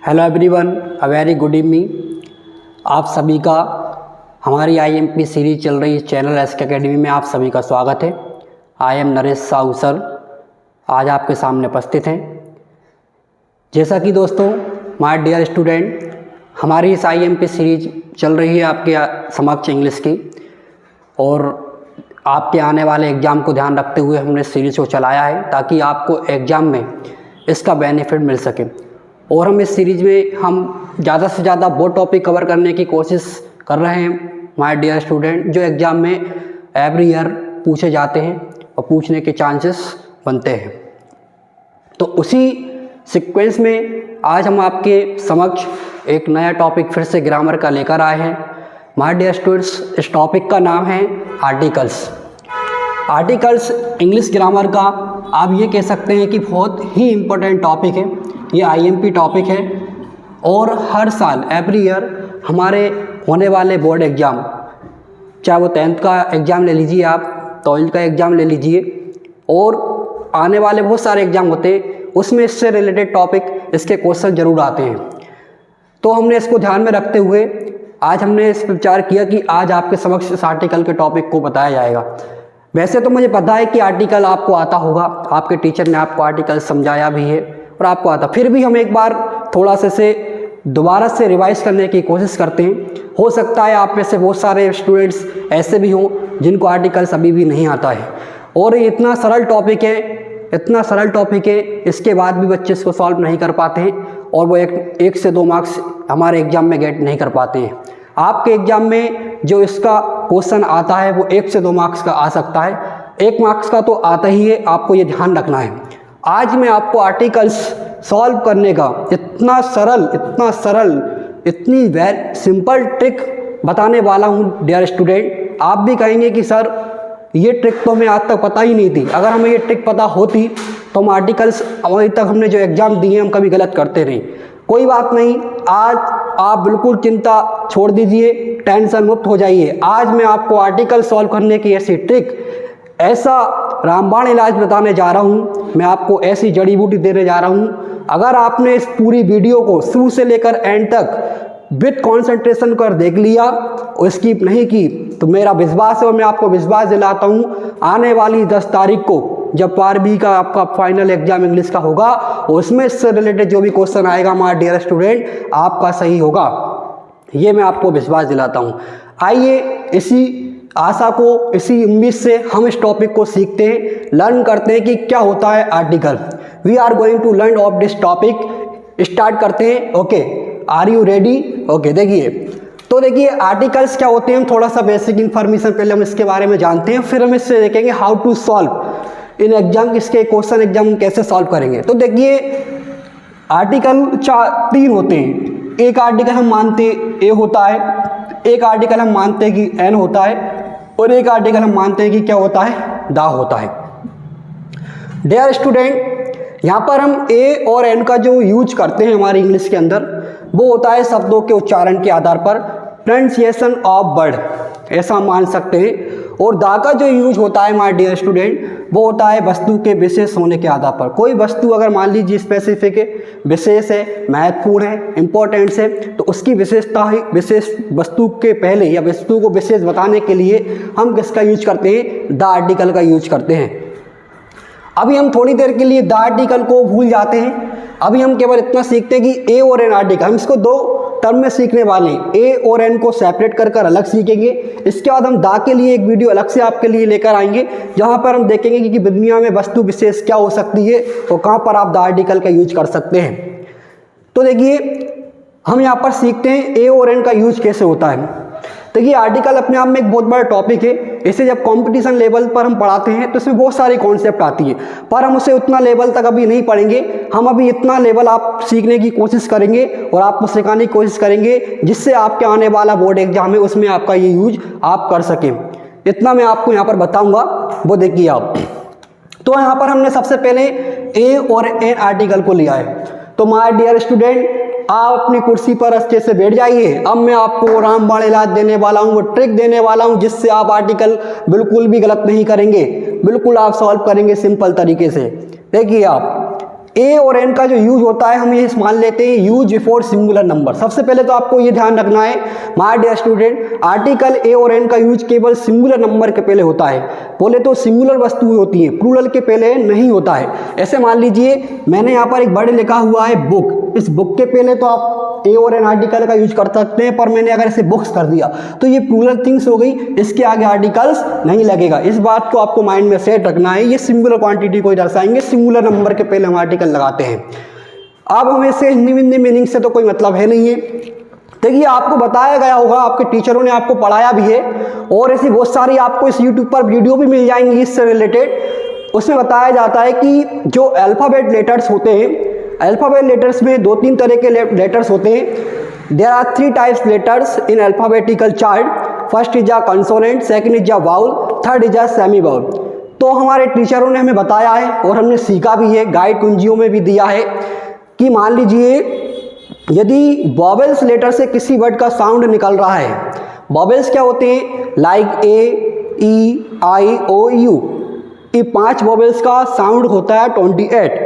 Hello everyone, a very good evening. आप सभी का हमारी आईएमपी सीरीज चल रही चैनल एसके एकेडमी में आप सभी का स्वागत है। I am Naresh Sahu sir आज आपके सामने उपस्थित हैं। जैसा कि दोस्तों माय डियर स्टूडेंट, हमारी इस आईएमपी सीरीज चल रही है आपके समक्ष इंग्लिश की, और आपके आने वाले एग्ज़ाम को ध्यान रखते हुए हमने सीरीज को चलाया है ताकि आपको एग्ज़ाम में इसका बेनिफिट मिल सके। और हम इस सीरीज में हम ज़्यादा से ज़्यादा वो टॉपिक कवर करने की कोशिश कर रहे हैं माय डियर स्टूडेंट जो एग्ज़ाम में एवरी ईयर पूछे जाते हैं और पूछने के चांसेस बनते हैं। तो उसी सीक्वेंस में आज हम आपके समक्ष एक नया टॉपिक फिर से ग्रामर का लेकर आए हैं। माय डियर स्टूडेंट्स, इस टॉपिक का नाम है आर्टिकल्स। आर्टिकल्स इंग्लिश ग्रामर का आप ये कह सकते हैं कि बहुत ही इम्पोर्टेंट टॉपिक है। ये आईएमपी टॉपिक है और हर साल एवरी ईयर हमारे होने वाले बोर्ड एग्ज़ाम, चाहे वो 10th का एग्ज़ाम ले लीजिए, आप 12th का एग्ज़ाम ले लीजिए, और आने वाले बहुत सारे एग्ज़ाम होते हैं, उसमें इससे रिलेटेड टॉपिक, इसके क्वेश्चन ज़रूर आते हैं। तो हमने इसको ध्यान में रखते हुए आज हमने इस पर विचार किया कि आज आपके समक्ष इस आर्टिकल के टॉपिक को बताया जाएगा। वैसे तो मुझे पता है कि आर्टिकल आपको आता होगा, आपके टीचर ने आपको आर्टिकल समझाया भी है और आपको आता, फिर भी हम एक बार थोड़ा से दोबारा से रिवाइज करने की कोशिश करते हैं। हो सकता है आप में से बहुत सारे स्टूडेंट्स ऐसे भी हों जिनको आर्टिकल्स अभी भी नहीं आता है, और ये इतना सरल टॉपिक है, इसके बाद भी बच्चे इसको सॉल्व नहीं कर पाते हैं और वो एक से 2 मार्क्स हमारे एग्ज़ाम में गेट नहीं कर पाते हैं। आपके एग्ज़ाम में जो इसका क्वेश्चन आता है वो 1 से 2 मार्क्स का आ सकता है, 1 मार्क्स का तो आता ही है, आपको ये ध्यान रखना है। आज मैं आपको आर्टिकल्स सॉल्व करने का इतना सरल इतनी वेरी सिंपल ट्रिक बताने वाला हूँ डियर स्टूडेंट। आप भी कहेंगे कि सर ये ट्रिक तो हमें आज तक पता ही नहीं थी। अगर हमें ये ट्रिक पता होती तो हम आर्टिकल्स अभी तक हमने जो एग्ज़ाम दिए हम कभी गलत करते नहीं। कोई बात नहीं, आज आप बिल्कुल चिंता छोड़ दीजिए, टेंशन मुक्त हो जाइए। आज मैं आपको आर्टिकल सॉल्व करने की ऐसी ट्रिक, ऐसा रामबाण इलाज बताने जा रहा हूँ, मैं आपको ऐसी जड़ी बूटी देने जा रहा हूँ। अगर आपने इस पूरी वीडियो को शुरू से लेकर एंड तक विद कॉन्सेंट्रेशन कर देख लिया और स्किप नहीं की तो मेरा विश्वास है और मैं आपको विश्वास दिलाता हूँ आने वाली 10 तारीख को जब 12वीं का आपका फाइनल एग्जाम इंग्लिश का होगा, उसमें इससे रिलेटेड जो भी क्वेश्चन आएगा माय डियर स्टूडेंट आपका सही होगा, ये मैं आपको विश्वास दिलाता हूँ। आइए इसी आशा को, इसी उम्मीद से हम इस टॉपिक को सीखते हैं, लर्न करते हैं कि क्या होता है article. We are going to learn of this topic. Start करते हैं। Okay, are you ready? Okay, देखिए आर्टिकल्स क्या होते हैं, हम थोड़ा सा बेसिक इन्फॉर्मेशन पहले हम इसके बारे में जानते हैं, फिर हम इससे देखेंगे how to solve in exam, इसके क्वेश्चन एग्जाम कैसे सॉल्व करेंगे। तो देखिए आर्टिकल 3 होते हैं। एक आर्टिकल हम मानते हैं ए होता है, एक आर्टिकल हम मानते हैं कि एन होता है, और एक आर्टिकल हम मानते हैं कि क्या होता है, दा होता है। डियर स्टूडेंट, यहाँ पर हम ए और एन का जो यूज करते हैं हमारी इंग्लिश के अंदर वो होता है शब्दों के उच्चारण के आधार पर, प्रोनाउंसिएशन ऑफ वर्ड, ऐसा मान सकते हैं। और दा का जो यूज होता है माय डियर स्टूडेंट वो होता है वस्तु के विशेष होने के आधार पर। कोई वस्तु अगर मान लीजिए स्पेसिफिक है, विशेष है, महत्वपूर्ण है, इंपॉर्टेंट है, तो उसकी विशेषता ही विशेष वस्तु के पहले या वस्तु को विशेष बताने के लिए हम किसका यूज करते हैं, द आर्टिकल का यूज करते हैं। अभी हम थोड़ी देर के लिए द आर्टिकल को भूल जाते हैं, अभी हम केवल इतना सीखते हैं कि ए और एन आर्टिकल, हम इसको 2 टर्म में सीखने वाले हैं। ए और एन को सेपरेट कर अलग सीखेंगे। इसके बाद हम दा के लिए एक वीडियो अलग से आपके लिए लेकर आएंगे जहां पर हम देखेंगे कि दुनिया में वस्तु विशेष क्या हो सकती है और कहां पर आप द आर्टिकल का यूज कर सकते हैं। तो देखिए हम यहाँ पर सीखते हैं ए और एन का यूज कैसे होता है। देखिए आर्टिकल अपने आप में एक बहुत बड़ा टॉपिक है। इसे जब कंपटीशन लेवल पर हम पढ़ाते हैं तो इसमें बहुत सारी कॉन्सेप्ट आती है, पर हम उसे उतना लेवल तक अभी नहीं पढ़ेंगे। हम अभी इतना लेवल आप सीखने की कोशिश करेंगे और आपको सिखाने की कोशिश करेंगे जिससे आपके आने वाला बोर्ड एग्जाम है उसमें आपका ये यूज आप कर सकें। इतना मैं आपको यहाँ पर बताऊँगा, वो देखिए आप। तो यहाँ पर हमने सबसे पहले ए और एन आर्टिकल को लिया है। तो माय डियर स्टूडेंट, आप अपनी कुर्सी पर अच्छे से बैठ जाइए। अब मैं आपको रामबाण इलाज देने वाला हूँ, वो ट्रिक देने वाला हूँ जिससे आप आर्टिकल बिल्कुल भी गलत नहीं करेंगे, बिल्कुल आप सॉल्व करेंगे सिंपल तरीके से। देखिए आप ए और एन का जो यूज होता है हम ये मान लेते हैं यूज बिफोर सिंगुलर नंबर। सबसे पहले तो आपको ये ध्यान रखना है my dear student, article a और एन का यूज केवल सिंगुलर नंबर के पहले होता है। बोले तो सिंगुलर वस्तु होती है, प्लूरल के पहले नहीं होता है। ऐसे मान लीजिए मैंने यहाँ पर एक वर्ड लिखा हुआ है बुक, इस बुक के पहले तो आप ए और एन आर्टिकल का यूज कर सकते हैं, पर मैंने अगर इसे बुक्स कर दिया तो ये प्लूरल थिंग्स हो गई, इसके आगे आर्टिकल्स नहीं लगेगा। इस बात को आपको माइंड में सेट रखना है। ये सिंगुलर क्वांटिटी को दर्शाएंगे, सिंगुलर नंबर के पहले हम आर्टिकल लगाते हैं। अब हमें से हिंदी मीनिंग से तो कोई मतलब है नहीं है। देखिए आपको बताया गया होगा, आपके टीचरों ने आपको पढ़ाया भी है, और ऐसी बहुत सारी आपको इस यूट्यूब पर वीडियो भी मिल जाएंगी इससे रिलेटेड। उसमें बताया जाता है कि जो अल्फ़ाबेट लेटर्स होते हैं, अल्फ़ाबेट लेटर्स में 2-3 तरह के लेटर्स होते हैं। There are 3 types letters in alphabetical chart. First is a consonant, second is a vowel, third is a semi vowel. तो हमारे टीचरों ने हमें बताया है और हमने सीखा भी है, गाइड कुंजियों में भी दिया है कि मान लीजिए यदि वॉवेल्स लेटर से किसी वर्ड का साउंड निकल रहा है, वॉवेल्स क्या होते हैं, like a, E, I, O, you, ये 5 वॉवेल्स का साउंड होता है 28।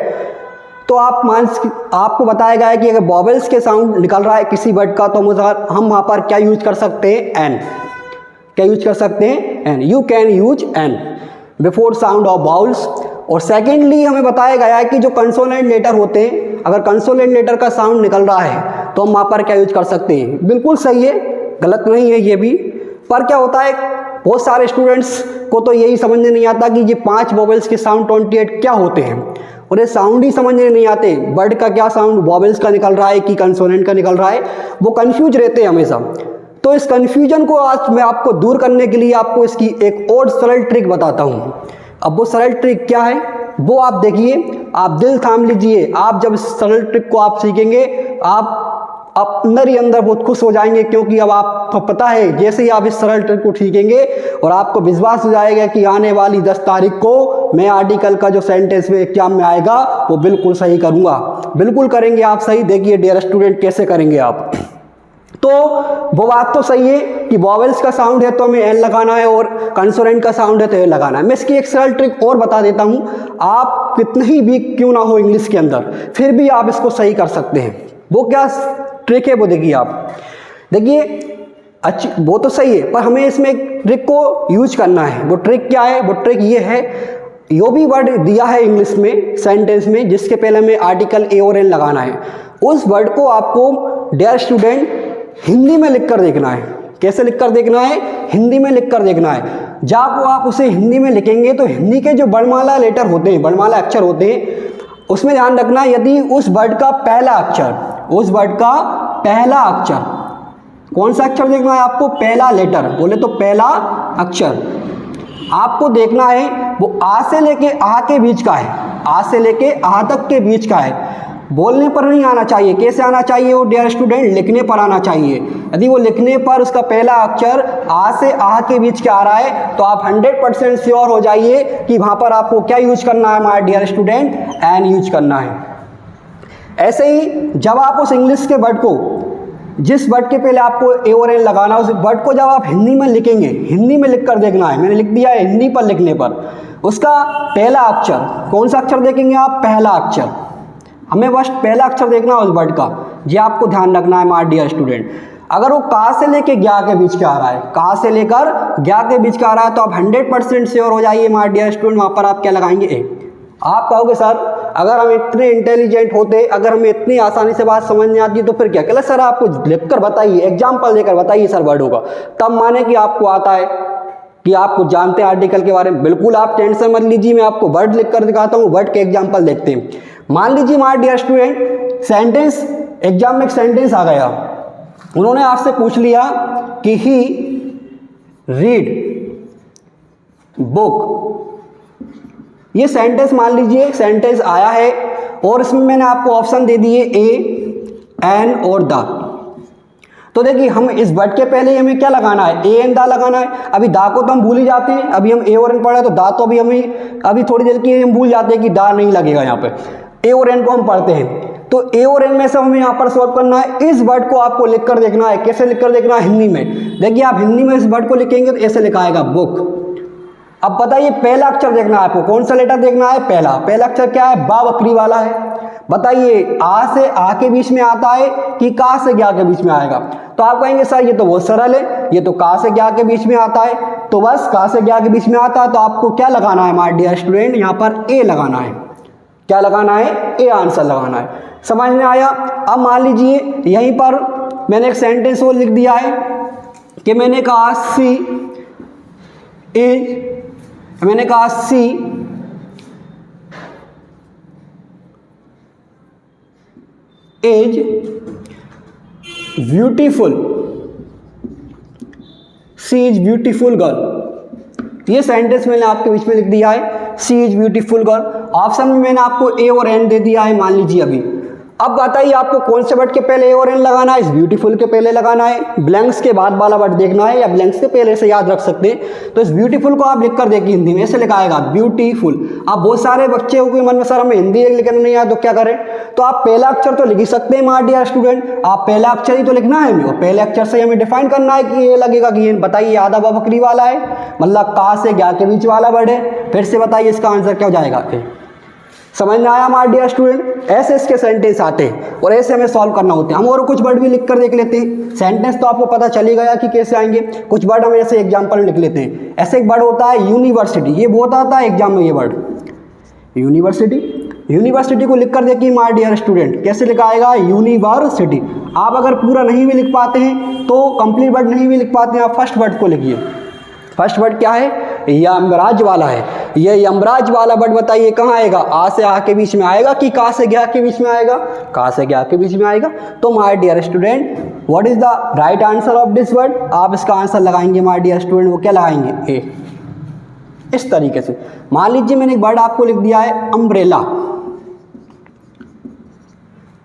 तो आपको बताया गया है कि अगर वॉवेल्स के साउंड निकल रहा है किसी वर्ड का तो हम वहाँ पर क्या यूज कर सकते हैं, एन। क्या यूज कर सकते हैं, an. You can use an before sound of vowels. और सेकेंडली हमें बताया गया है कि जो कंसोनेंट लेटर होते हैं, अगर कंसोनेंट लेटर का साउंड निकल रहा है तो हम वहाँ पर क्या यूज कर सकते हैं। बिल्कुल सही है, गलत नहीं है ये भी। पर क्या होता है, बहुत सारे स्टूडेंट्स को तो यही समझने नहीं आता कि ये 5 वॉवेल्स के साउंड 28 क्या होते हैं, और ये साउंड ही समझने नहीं आते, वर्ड का क्या साउंड वॉवेल्स का निकल रहा है कि कंसोनेंट का निकल रहा है, वो कंफ्यूज रहते हैं हमेशा। तो इस कंफ्यूजन को आज मैं आपको दूर करने के लिए आपको इसकी एक और सरल ट्रिक बताता हूँ। अब वो सरल ट्रिक क्या है वो आप देखिए, आप दिल थाम लीजिए। आप जब इस सरल ट्रिक को आप सीखेंगे आप अंदर ही अंदर बहुत खुश हो जाएंगे, क्योंकि अब आपको पता है जैसे ही आप इस सरल ट्रिक को सीखेंगे और आपको विश्वास हो जाएगा कि आने वाली 10 तारीख को मैं आर्टिकल का जो सेंटेंस में एग्जाम में आएगा वो बिल्कुल सही करूँगा। बिल्कुल करेंगे आप सही। देखिए डियर स्टूडेंट कैसे करेंगे आप। तो वो बात तो सही है कि वॉवेल्स का साउंड है तो हमें एन लगाना है और कंसोनेंट का साउंड है तो ए लगाना है। मैं इसकी एक सरल ट्रिक और बता देता हूँ। आप कितने ही वीक क्यों ना हो इंग्लिश के अंदर, फिर भी आप इसको सही कर सकते हैं। वो क्या ट्रिक है वो देखिए आप। देखिए अच्छी वो तो सही है, पर हमें इसमें एक ट्रिक को यूज करना है। वो ट्रिक क्या है, वो ट्रिक ये है, जो भी वर्ड दिया है इंग्लिश में सेंटेंस में जिसके पहले हमें आर्टिकल ए और एन लगाना है, उस वर्ड को आपको डियर स्टूडेंट हिंदी में लिख कर देखना है। कैसे लिख कर देखना है, हिंदी में लिख कर देखना है। जब आप उसे हिंदी में लिखेंगे तो हिंदी के जो वर्णमाला लेटर होते हैं, वर्णमाला अक्षर होते हैं, उसमें ध्यान रखना यदि उस वर्ड का पहला अक्षर, उस वर्ड का पहला अक्षर, कौन सा अक्षर देखना है आपको, पहला लेटर, बोले तो पहला अक्षर आपको देखना है वो आ से लेके आ के बीच का है, आ से लेके आ तक के बीच का है। बोलने पर नहीं आना चाहिए। कैसे आना चाहिए वो डियर स्टूडेंट, लिखने पर आना चाहिए। यदि वो लिखने पर उसका पहला अक्षर आ से आ के बीच का आ रहा है तो आप 100% श्योर हो जाइए कि वहाँ पर आपको क्या यूज करना है my dear student, an use करना है। ऐसे ही जब आप उस इंग्लिश के वर्ड को, जिस वर्ड के पहले आपको ए और एन लगाना है, उस वर्ड को जब आप हिंदी में लिखेंगे, हिंदी में लिख कर देखना है। मैंने लिख दिया है हिंदी पर लिखने पर उसका पहला अक्षर, कौन सा अक्षर देखेंगे आप, पहला अक्षर। हमें बस पहला अक्षर देखना है उस वर्ड का, ये आपको ध्यान रखना है माय डियर स्टूडेंट। अगर वो का से लेके ज्ञा के बीच का आ रहा है, का से लेकर ज्ञा के बीच का आ रहा है तो आप 100% श्योर हो जाइए माय डियर स्टूडेंट, वहाँ पर आप क्या लगाएंगे, ए। आप कहोगे सर अगर हम इतने इंटेलिजेंट होते, अगर हमें इतनी आसानी से बात समझ नहीं आती तो फिर क्या। कहला सर आपको लिख कर बताइए, एग्जाम्पल देकर बताइए सर वर्डों का, तब माने कि आपको आता है, कि आपको जानते हैं आर्टिकल के बारे में। बिल्कुल आप टेंशन मत लीजिए, मैं आपको वर्ड लिख कर दिखाता हूँ, वर्ड के एग्जाम्पल देखते हैं। मान लीजिए my dear student sentence, exam में एक सेंटेंस आ गया, उन्होंने आपसे पूछ लिया कि ही रीड बुक। ये सेंटेंस मान लीजिए सेंटेंस आया है और इसमें मैंने आपको ऑप्शन दे दिए ए, एन और द। तो देखिए हम इस वर्ड के पहले हमें क्या लगाना है, ए एन दा लगाना है। अभी दा को तो हम भूल ही जाते हैं, अभी हम ए और एन पढ़े तो दा तो अभी थोड़ी देर की हम भूल जाते हैं कि दा नहीं लगेगा यहाँ पे, ए और एन को हम पढ़ते हैं। तो ए और एन में से हमें यहाँ पर सॉल्व करना है। इस वर्ड को आपको लिख कर देखना है। कैसे लिख कर देखना है, हिंदी में। देखिए आप हिंदी में इस वर्ड को लिखेंगे तो ऐसे लिखा आएगा बुक। अब बताइए पहला अक्षर देखना है आपको, कौन सा लेटर देखना है, पहला। पहला अक्षर क्या है, बा बकरी वाला है। बताइए आ से आ के बीच में आता है कि का से क्या के बीच में आएगा? तो आप कहेंगे सर ये तो बहुत सरल है, ये तो का से क्या के बीच में आता है, तो बस का से क्या के बीच में आता है, तो आपको क्या लगाना है माय डियर स्टूडेंट, यहाँ पर ए लगाना है। क्या लगाना है? ए आंसर लगाना है। समझ में आया? अब मान लीजिए यहीं पर मैंने एक सेंटेंस और लिख दिया है कि मैंने कहा she is beautiful, she is beautiful girl. ये सेंटेंस मैंने आपके बीच में लिख दिया है, she is beautiful girl. Option में मैंने आपको ए और एन दे दिया है, मान लीजिए अभी। अब बताइए आपको कौन से वर्ड के पहले ए और एन लगाना है? इस ब्यूटीफुल के पहले लगाना है, ब्लैंक्स के बाद वाला वर्ड देखना है, या ब्लैंक्स के पहले से याद रख सकते हैं। तो इस ब्यूटीफुल को आप लिख कर देखिए हिंदी में, ऐसे लिखाएगा ब्यूटीफुल। अब बहुत सारे बच्चे के मन में सर हमें हिंदी लिखना नहीं आया तो क्या करें? तो आप पहला अक्षर तो लिख ही सकते हैं माय डियर स्टूडेंट, आप पहला अक्षर ही तो लिखना है हमें, और पहले अक्षर से हमें डिफाइन करना है कि ये लगेगा कि ये बताइए आधा बकरी वाला है, मतलब का से क्या के बीच वाला वर्ड है। फिर से बताइए इसका आंसर क्या हो जाएगा? समझ में आया माय डियर स्टूडेंट? ऐसे इसके सेंटेंस आते हैं और ऐसे हमें सॉल्व करना होते हैं। हम और कुछ वर्ड भी लिख कर देख लेते हैं। सेंटेंस तो आपको पता चल ही गया कि कैसे आएंगे, कुछ वर्ड हम ऐसे एग्जाम्पल लिख लेते हैं। ऐसे एक वर्ड होता है यूनिवर्सिटी, ये बहुत आता है एग्जाम में, ये वर्ड यूनिवर्सिटी। यूनिवर्सिटी को लिख कर देखिए माय डियर स्टूडेंट, कैसे लिखाएगा? यूनिवर्सिटी। आप अगर पूरा नहीं भी लिख पाते हैं तो कंप्लीट वर्ड नहीं भी लिख पाते हैं, आप फर्स्ट वर्ड को लिखिए। फर्स्ट वर्ड क्या है? यमराज वाला है। ये यमराज वाला वर्ड बताइए कहाँ आएगा? आ से आ के बीच में आएगा कि का से क्या के बीच में आएगा? का से क्या के बीच में आएगा। तो my dear student what is the right answer of this word? आप इसका आंसर लगाएंगे माय डियर स्टूडेंट, वो क्या लगाएंगे? ए। इस तरीके से मान लीजिए मैंने एक वर्ड आपको लिख दिया है अम्ब्रेला।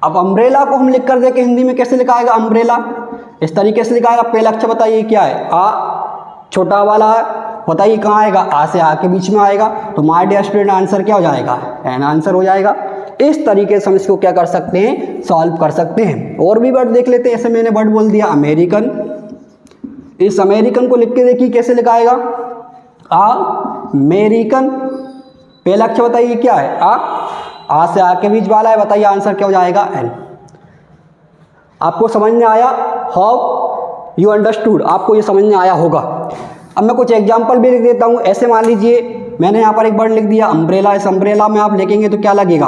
अब अम्ब्रेला को हम लिख कर देखें हिंदी में, कैसे लिखाएगा अम्ब्रेला? इस तरीके से लिखाएगा। पहला अक्षर बताइए क्या है? आ छोटा वाला है, बताइए कहाँ आएगा? आ से आ के बीच में आएगा। तो माय डियर स्टूडेंट आंसर क्या हो जाएगा? एन आंसर हो जाएगा। इस तरीके से हम इसको क्या कर सकते हैं? सॉल्व कर सकते हैं। और भी वर्ड देख लेते हैं। ऐसे मैंने वर्ड बोल दिया अमेरिकन, इस अमेरिकन को लिख के देखिए कैसे लिखाएगा? अमेरिकन। पहला अक्षर बताइए क्या है? आ से आ के बीच वाला है, बताइए आंसर क्या हो जाएगा? एन। आपको समझ में आया? हाउ यू अंडरस्टूड, आपको ये समझ में आया होगा। अब मैं कुछ एग्जाम्पल भी लिख देता हूँ। ऐसे मान लीजिए मैंने यहाँ पर एक वर्ड लिख दिया अम्ब्रेला। इस अम्ब्रेला में आप लिखेंगे तो क्या लगेगा?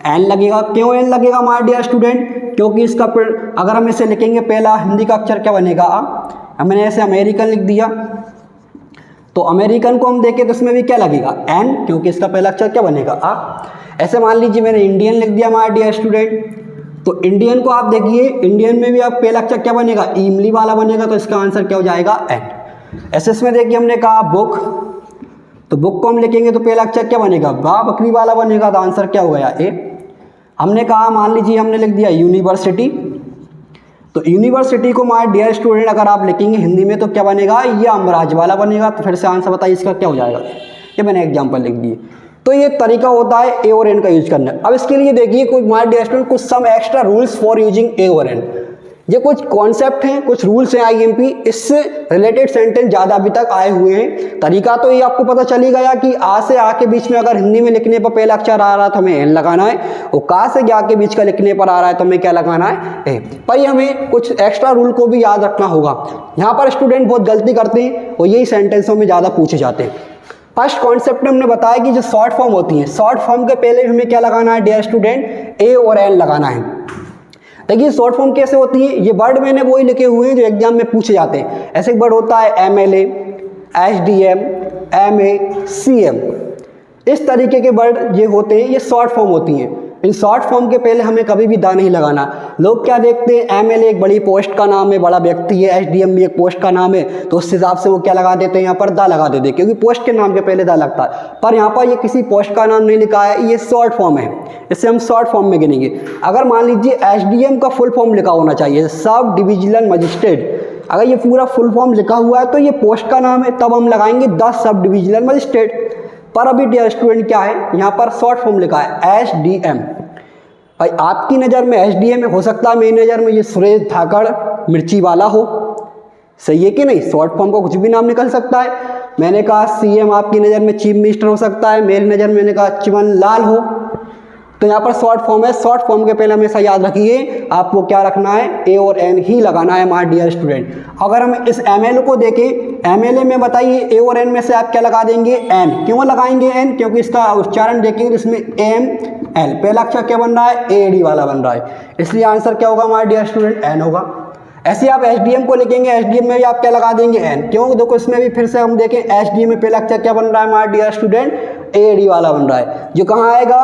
एन लगेगा। क्यों एन लगेगा माय डियर स्टूडेंट? क्योंकि इसका अगर हम इसे लिखेंगे पहला हिंदी का अक्षर क्या बनेगा? अब मैंने ऐसे अमेरिकन लिख दिया, तो अमेरिकन को हम देखें तो इसमें भी क्या लगेगा? एन, क्योंकि इसका पहला अक्षर क्या बनेगा? आ। ऐसे मान लीजिए मैंने इंडियन लिख दिया माय डियर स्टूडेंट, तो इंडियन को आप देखिए, इंडियन में भी आप पहला अक्षर क्या बनेगा? इमली वाला बनेगा, तो इसका आंसर क्या हो जाएगा? एन। एसएस में देखिए हमने कहा बुक, तो बुक को हम लिखेंगे तो पहला अक्षर क्या बनेगा? बा बकरी वाला बनेगा, तो आंसर क्या हो गया? ए। हमने कहा मान लीजिए हमने लिख दिया यूनिवर्सिटी, तो यूनिवर्सिटी को माय डियर स्टूडेंट अगर आप लिखेंगे हिंदी में तो क्या बनेगा? ये अमराज वाला बनेगा। तो फिर से आंसर बताइए इसका क्या हो जाएगा? ये मैंने एग्जाम्पल लिख दिए। तो ये तरीका होता है ए और एन का यूज करना। अब इसके लिए देखिए कुछ माय डियर स्टूडेंट कुछ some extra rules for using a और एन। ये कुछ कॉन्सेप्ट हैं, कुछ रूल्स हैं आईएमपी, इससे रिलेटेड सेंटेंस ज़्यादा अभी तक आए हुए हैं। तरीका तो ये आपको पता चल ही गया कि आ से आ के बीच में अगर हिंदी में लिखने पर पहला अक्षर आ रहा है तो हमें एन लगाना है, और का से क्या के बीच का लिखने पर आ रहा है तो हमें क्या लगाना है? ए। पर ये हमें कुछ एक्स्ट्रा रूल को भी याद रखना होगा। यहाँ पर स्टूडेंट बहुत गलती करते हैं और यही सेंटेंसों में ज़्यादा पूछे जाते हैं। फर्स्ट कॉन्सेप्ट में हमने बताया कि जो शॉर्ट फॉर्म होती है, शॉर्ट फॉर्म के पहले हमें क्या लगाना है डियर स्टूडेंट? ए और एन लगाना है। देखिए शॉर्ट फॉर्म कैसे होती है, ये वर्ड मैंने वही लिखे हुए हैं जो एग्जाम में पूछे जाते हैं। ऐसे एक वर्ड होता है एमएलए, एसडीएम, एमए, सीएम, इस तरीके के वर्ड ये होते हैं, ये शॉर्ट फॉर्म होती हैं। इन शॉर्ट फॉर्म के पहले हमें कभी भी दा नहीं लगाना। लोग क्या देखते हैं, एमएलए एक बड़ी पोस्ट का नाम है, बड़ा व्यक्ति है, एसडीएम भी एक पोस्ट का नाम है, तो उस हिसाब से वो क्या लगा देते हैं, यहाँ पर दा लगा देते हैं, क्योंकि पोस्ट के नाम के पहले दा लगता है। पर यहाँ पर ये किसी पोस्ट का नाम नहीं लिखा है, ये शॉर्ट फॉर्म है, इसे हम शॉर्ट फॉर्म में गिनेंगे। अगर मान लीजिए एसडीएम का फुल फॉर्म लिखा होना चाहिए, सब डिविजनल मजिस्ट्रेट, अगर ये पूरा फुल फॉर्म लिखा हुआ है तो ये पोस्ट का नाम है, तब हम लगाएंगे 10 सब डिविजनल मजिस्ट्रेट। पर अभी डियर स्टूडेंट क्या है, यहाँ पर शॉर्ट फॉर्म लिखा है एसडीएम। भाई आपकी नज़र में एसडीएम हो सकता है, मेरी नज़र में ये सुरेश धाकड़ मिर्ची वाला हो, सही है कि नहीं? शॉर्ट फॉर्म का कुछ भी नाम निकल सकता है। मैंने कहा सीएम आपकी नज़र में चीफ मिनिस्टर हो सकता है, मेरी नज़र में मैंने कहा चिमन लाल हो। तो यहाँ पर शॉर्ट फॉर्म है, शॉर्ट फॉर्म के पहले हमेशा याद रखिए आपको क्या रखना है, ए और एन ही लगाना है हमारे डियर स्टूडेंट। अगर हम इस एमएलए को देखें, एमएलए में बताइए ए और एन में से आप क्या लगा देंगे, एन। क्यों लगाएंगे एन, क्योंकि इसका उच्चारण देखेंगे इसमें एम एल, पहला अक्षर क्या बन रहा है, एडी वाला बन रहा है, इसलिए आंसर क्या होगा हमारे डियर स्टूडेंट, एन होगा। ऐसे आप एचडीएम को लिखेंगे, एचडीएम में भी आप क्या लगा देंगे, एन। क्यों, देखो इसमें भी फिर से हम देखें एचडीएम में पहला अक्षर क्या बन रहा है हमारा डियर स्टूडेंट, एडी वाला बन रहा है, जो कहाँ आएगा,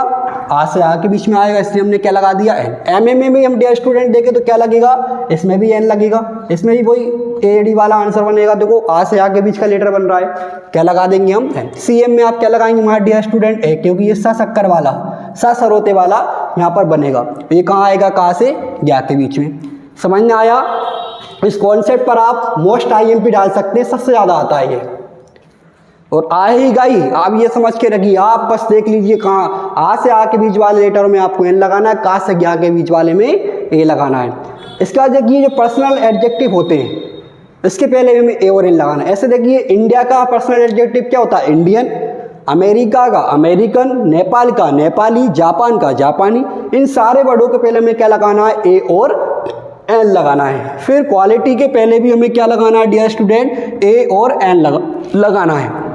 आ से आ के बीच में आएगा, इसलिए हमने क्या लगा दिया, एन। एमए में भी हम डियर स्टूडेंट देखें तो क्या लगेगा, इसमें भी एन लगेगा, इसमें भी वही एडी वाला आंसर बनेगा। देखो आ से आ के बीच का लेटर बन रहा है, क्या लगा देंगे हम, एन। सीएम में आप क्या लगाएंगे हमारे डियर स्टूडेंट, ए, क्योंकि ये सा शक्कर वाला, सा सरोते वाला यहाँ पर बनेगा, ये कहाँ आएगा, का से या के बीच में। समझ में आया। इस कॉन्सेप्ट पर आप मोस्ट आईएमपी डाल सकते हैं, सबसे ज़्यादा आता है ये, और आएगा ही, आप ये समझ के रखिए। आप बस देख लीजिए कहाँ आ से आ के बीच वाले लेटर में आपको एन लगाना है, का से या के बीच वाले में ए लगाना है। इसका देखिए जो पर्सनल एडजेक्टिव होते हैं इसके पहले हमें ए और एन लगाना है। ऐसे देखिए इंडिया का पर्सनल एडजेक्टिव क्या होता है, इंडियन, अमेरिका का अमेरिकन, नेपाल का नेपाली, जापान का जापानी, इन सारे वर्डों के पहले हमें क्या लगाना है, ए और एन लगाना है। फिर क्वालिटी के पहले भी हमें क्या लगाना है डियर स्टूडेंट, ए और एन लगाना है।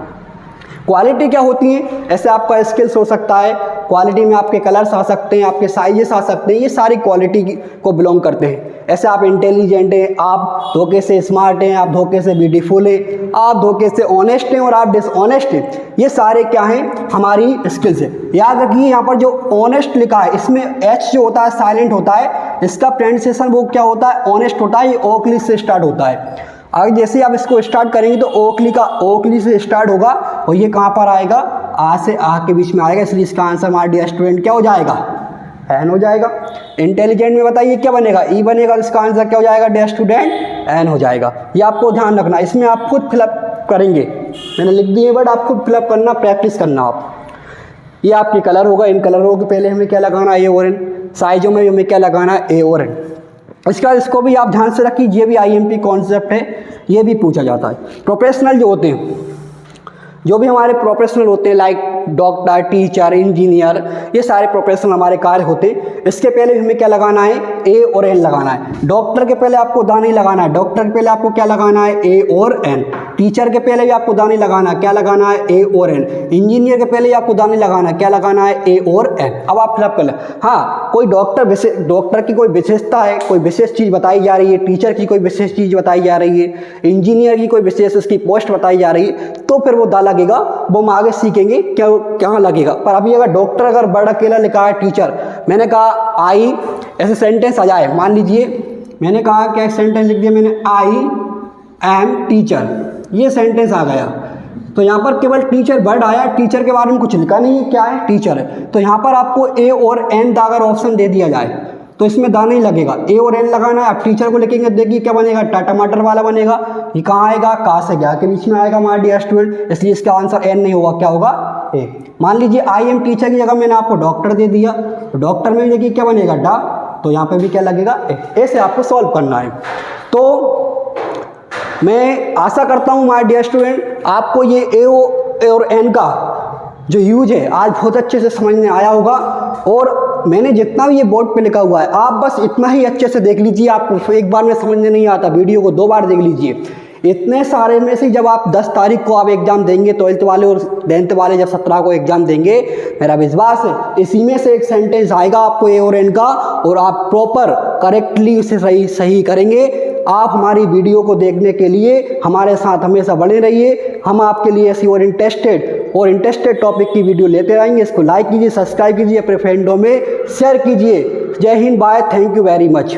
क्वालिटी क्या होती है, ऐसे आपका स्किल्स हो सकता है, क्वालिटी में आपके कलर्स आ सकते हैं, आपके साइजेस आ सकते हैं, ये सारी क्वालिटी को बिलोंग करते हैं। ऐसे आप इंटेलिजेंट हैं, आप धोखे से स्मार्ट हैं, आप धोखे से ब्यूटीफुल हैं, आप धोखे से ऑनेस्ट हैं और आप डिसऑनेस्ट हैं, ये सारे क्या हैं, हमारी स्किल्स है। याद रखिए यहाँ पर जो ऑनेस्ट लिखा है इसमें एच जो होता है साइलेंट होता है, इसका प्रोनाउंसिएशन वो क्या होता है, ऑनेस्ट होता है, ये ओकली से स्टार्ट होता है। आगे जैसे आप इसको स्टार्ट करेंगे तो ओकली से स्टार्ट होगा और ये कहाँ पर आएगा, आ से आ के बीच में आएगा, इसलिए इसका आंसर हमारा डियर स्टूडेंट क्या हो जाएगा, एन हो जाएगा। इंटेलिजेंट में बताइए क्या बनेगा, ई बनेगा, इसका आंसर क्या हो जाएगा डियर स्टूडेंट, एन हो जाएगा। ये आपको ध्यान रखना, इसमें आप खुद फिलअप करेंगे, मैंने लिख दिए बट आप खुद फिलअप करना, प्रैक्टिस करना आप। ये आपके कलर होगा, इन कलरों के पहले हमें क्या लगाना है, ए और एन। साइजों में हमें क्या लगाना है, ए और एन। इसका इसको भी आप ध्यान से रखिए, ये भी आईएमपी कॉन्सेप्ट है, ये भी पूछा जाता है। प्रोफेशनल जो होते हैं, जो भी हमारे प्रोफेशनल होते हैं लाइक डॉक्टर, टीचर, इंजीनियर, ये सारे प्रोफेशनल हमारे कार्य होते हैं, इसके पहले हमें क्या लगाना है, ए और एन लगाना है। डॉक्टर के पहले आपको दानी लगाना है, डॉक्टर के पहले आपको क्या लगाना है, ए और एन। टीचर के पहले भी आपको दानी लगाना है, क्या लगाना है, ए और एन। इंजीनियर के पहले आपको दानी लगाना है, क्या लगाना है, ए और एन। अब आप फिलअप कर लें। हाँ, कोई डॉक्टर की कोई विशेषता है, कोई विशेष चीज़ बताई जा रही है, टीचर की कोई विशेष चीज़ बताई जा रही है, इंजीनियर की कोई विशेष उसकी पोस्ट बताई जा रही है, तो फिर वो दा लगेगा, वो हम आगे सीखेंगे क्या कहाँ लगेगा। पर अभी अगर डॉक्टर अगर बड़ा अकेला लिखा है, टीचर, मैंने कहा आई, ऐसे सेंटेंस आ जाए, मान लीजिए मैंने कहा क्या सेंटेंस लिख दिया मैंने, आई एम टीचर, ये सेंटेंस आ गया, तो यहाँ पर केवल टीचर वर्ड आया, टीचर के बारे में कुछ लिखा नहीं है, क्या है, टीचर है। तो यहाँ पर आपको ए और एन का अगर ऑप्शन दे दिया जाए तो इसमें दा नहीं लगेगा, ए और एन लगाना है। आप टीचर को लिखेंगे, देखिए क्या बनेगा, टमाटर वाला बनेगा, ये कहाँ आएगा, का से क्या के बीच में आएगा हमारा डियर स्टूडेंट, इसलिए इसका आंसर एन नहीं होगा, क्या होगा, ए। मान लीजिए आई एम टीचर की जगह मैंने आपको डॉक्टर दे दिया, तो डॉक्टर में भी देखिए क्या बनेगा, डा, तो यहाँ पे भी क्या लगेगा, ए। ऐसे आपको सॉल्व करना है। तो मैं आशा करता हूँ माय डियर स्टूडेंट आपको ये ए और एन का जो यूज है आज बहुत अच्छे से समझ में आया होगा, और मैंने जितना भी ये बोर्ड पे लिखा हुआ है आप बस इतना ही अच्छे से देख लीजिए। आपको एक बार में समझने नहीं आता, वीडियो को 2 बार देख लीजिए। इतने सारे में से जब आप 10 तारीख को आप एग्ज़ाम देंगे, 12th वाले और 10th वाले जब 17 को एग्ज़ाम देंगे, मेरा विश्वास है इसी में से एक सेंटेंस आएगा आपको ए और एन का, और आप प्रॉपर करेक्टली उसे सही करेंगे। आप हमारी वीडियो को देखने के लिए हमारे साथ हमेशा बने रहिए। हम आपके लिए ऐसी और इंटरेस्टेड टॉपिक की वीडियो लेते रहेंगे। इसको लाइक कीजिए, सब्सक्राइब कीजिए, अपने फ्रेंडों में शेयर कीजिए। Jai Hind, bye, thank you very much.